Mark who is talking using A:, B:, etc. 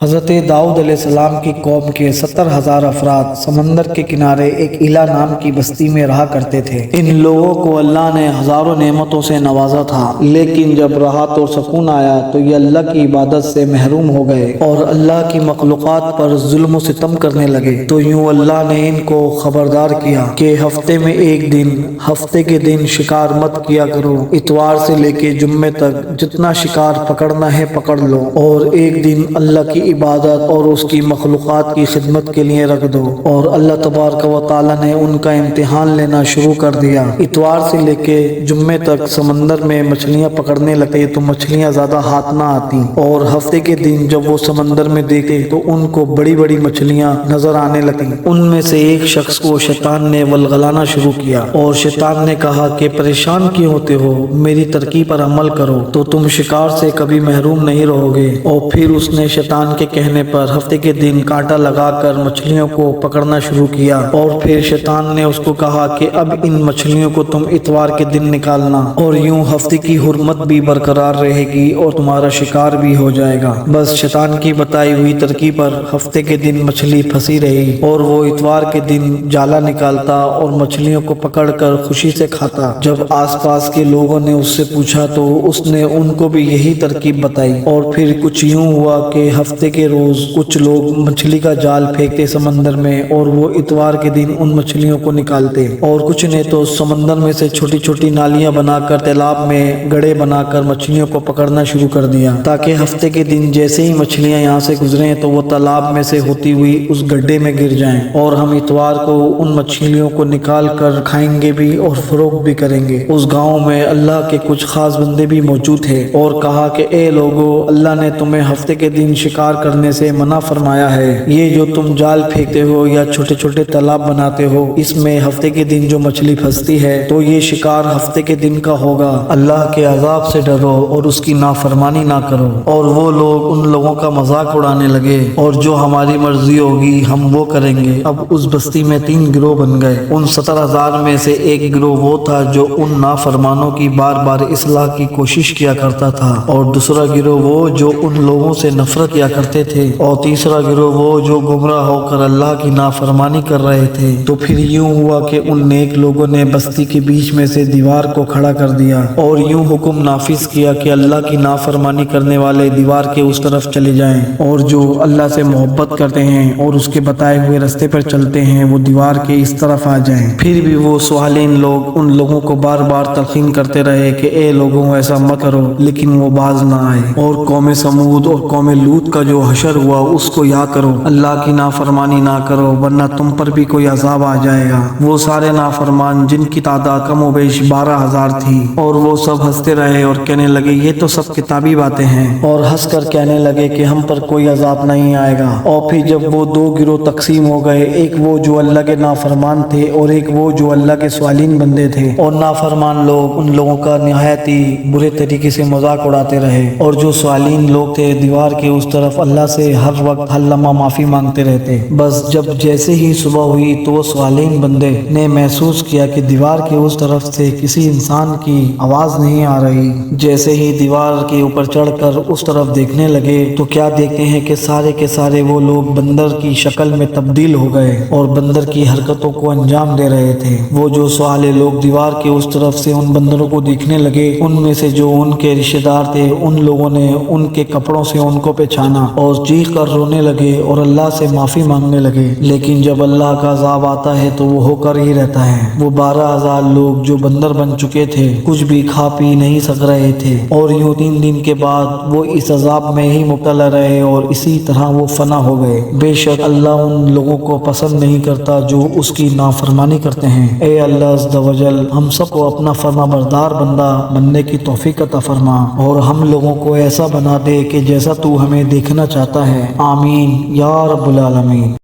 A: حضرت داؤد علیہ السلام کی قوم کے 70,000 افراد سمندر کے کنارے ایک ایلا نام کی بستی میں رہا کرتے تھے۔ ان لوگوں کو اللہ نے ہزاروں نعمتوں سے نوازا تھا، لیکن جب راحت اور سکون آیا تو یہ اللہ کی عبادت سے محروم ہو گئے اور اللہ کی مخلوقات پر ظلم و ستم کرنے لگے۔ تو یوں اللہ نے ان کو خبردار کیا کہ ہفتے میں ایک دن، ہفتے کے دن شکار مت کیا کرو۔ اتوار سے لے کے جمعے تک جتنا شکار پکڑنا ہے پکڑ لو، اور ایک دن اللہ کی عبادت اور اس کی مخلوقات کی خدمت کے لیے رکھ دو۔ اور اللہ تبارک و تعالی نے ان کا امتحان لینا شروع کر دیا۔ اتوار سے لے کے جمعے تک سمندر میں مچھلیاں پکڑنے لگے تو مچھلیاں زیادہ ہاتھ نہ آتی، اور ہفتے کے دن جب وہ سمندر میں دیکھتے تو ان کو بڑی بڑی مچھلیاں نظر آنے لگیں۔ ان میں سے ایک شخص کو شیطان نے ولغلانا شروع کیا، اور شیطان نے کہا کہ پریشان کیوں ہوتے ہو، میری ترکیب پر عمل کرو تو تم شکار سے کبھی محروم نہیں رہو گے۔ اور پھر اس نے شیطان کے کہنے پر ہفتے کے دن کانٹا لگا کر مچھلیوں کو پکڑنا شروع کیا، اور پھر شیطان نے اس کو کہا کہ اب ان مچھلیوں کو تم اتوار کے دن نکالنا، اور یوں ہفتے کی حرمت بھی برقرار رہے گی اور تمہارا شکار بھی ہو جائے گا۔ بس شیطان کی بتائی ہوئی ترکیب پر ہفتے کے دن مچھلی پھنسی رہی، اور وہ اتوار کے دن جالا نکالتا اور مچھلیوں کو پکڑ کر خوشی سے کھاتا۔ جب آس پاس کے لوگوں نے اس سے پوچھا تو اس نے ان کو بھی یہی ترکیب بتائی، اور پھر کچھ یوں ہوا کہ ہفتے کے روز کچھ لوگ مچھلی کا جال پھینکتے سمندر میں، اور وہ اتوار کے دن ان مچھلیوں کو نکالتے، اور کچھ نے تو سمندر میں سے چھوٹی چھوٹی نالیاں بنا کر تالاب میں گڑھے بنا کر مچھلیوں کو پکڑنا شروع کر دیا، تاکہ ہفتے کے دن جیسے ہی مچھلیاں یہاں سے گزریں تو وہ تالاب میں سے ہوتی ہوئی اس گڈھے میں گر جائیں، اور ہم اتوار کو ان مچھلیوں کو نکال کر کھائیں گے بھی اور فروخت بھی کریں گے۔ اس گاؤں میں اللہ کے کچھ خاص بندے بھی موجود تھے، اور کہا کہ اے لوگو، اللہ نے تمہیں ہفتے کے دن شکار کرنے سے منع فرمایا ہے۔ یہ جو تم جال پھینکتے ہو یا چھوٹے چھوٹے تالاب بناتے ہو، اس میں ہفتے کے دن جو مچھلی پھنستی ہے تو یہ شکار ہفتے کے دن کا ہوگا۔ اللہ کے عذاب سے ڈرو اور اس کی نافرمانی نہ کرو۔ اور وہ لوگ ان لوگوں کا مذاق اڑانے لگے، اور جو ہماری مرضی ہوگی ہم وہ کریں گے۔ اب اس بستی میں 3 گروہ بن گئے۔ ان 70,000 میں سے ایک گروہ وہ تھا جو ان نافرمانوں کی بار بار اصلاح کی کوشش کیا کرتا تھا، اور دوسرا گروہ وہ جو ان لوگوں سے نفرت کیا کرتے تھے، اور تیسرا گروہ وہ جو گمراہ ہو کر اللہ کی نافرمانی کر رہے تھے۔ تو پھر یوں ہوا کہ ان نیک لوگوں نے بستی کے بیچ میں سے دیوار کو کھڑا کر دیا، اور یوں حکم نافذ کیا کہ اللہ کی نافرمانی کرنے والے دیوار کے اس طرف چلے جائیں، اور جو اللہ سے محبت کرتے ہیں اور اس کے بتائے ہوئے راستے پر چلتے ہیں وہ دیوار کے اس طرف آ جائیں۔ پھر بھی وہ سوالین لوگ ان لوگوں کو بار بار تلقین کرتے رہے کہ اے لوگوں ایسا مت کرو، لیکن وہ باز نہ آئے۔ اور قوم سمود اور قوم لوط کا جو حشر ہوا اس کو یاد کرو، اللہ کی نافرمانی نہ کرو ورنہ تم پر بھی کوئی عذاب آ جائے گا۔ وہ سارے نافرمان جن کی تعداد کم و بیش 12,000 تھی، اور وہ سب ہنستے رہے اور کہنے لگے یہ تو سب کتابی باتیں ہیں، اور ہنس کر کہنے لگے کہ ہم پر کوئی عذاب نہیں آئے گا۔ اور پھر جب وہ 2 گروہ تقسیم ہو گئے، ایک وہ جو اللہ کے نافرمان تھے اور ایک وہ جو اللہ کے سوالین بندے تھے، اور نافرمان لوگ ان لوگوں کا نہایت ہی برے طریقے سے مذاق اڑاتے رہے، اور جو سوالین لوگ تھے دیوار کے اس طرف اللہ سے ہر وقت ہر لمحہ معافی مانگتے رہتے۔ بس جب جیسے ہی صبح ہوئی تو وہ سوالین بندے نے محسوس کیا کہ دیوار کے اس طرف سے کسی انسان کی آواز نہیں آ رہی۔ جیسے ہی دیوار کے اوپر چڑھ کر اس طرف دیکھنے لگے تو کیا دیکھتے ہیں کہ سارے کے سارے وہ لوگ بندر کی شکل میں تبدیل ہو گئے اور بندر کی حرکتوں کو انجام دے رہے تھے۔ وہ جو سوالے لوگ دیوار کے اس طرف سے ان بندروں کو دیکھنے لگے، ان میں سے جو ان کے رشتہ دار تھے ان لوگوں نے ان کے کپڑوں سے ان کو پہچانا اور چیخ کر رونے لگے اور اللہ سے معافی مانگنے لگے۔ لیکن جب اللہ کا عذاب آتا ہے تو وہ ہو کر ہی رہتا ہے۔ وہ 12,000 لوگ جو بندر بن چکے تھے کچھ بھی کھا پی نہیں سک رہے تھے، اور یوں 3 دن کے بعد وہ اس عذاب میں ہی مبتلا رہے اور اسی طرح وہ فنا ہو گئے۔ بے شک اللہ ان لوگوں کو پسند نہیں کرتا جو اس کی نافرمانی کرتے ہیں۔ اے اللہ عز و جل، ہم سب کو اپنا فرما بردار بندہ بننے کی توفیق عطا فرما، اور ہم لوگوں کو ایسا بنا دے کہ جیسا تو ہمیں دیکھنا چاہتا ہے۔ آمین یا رب العالمین۔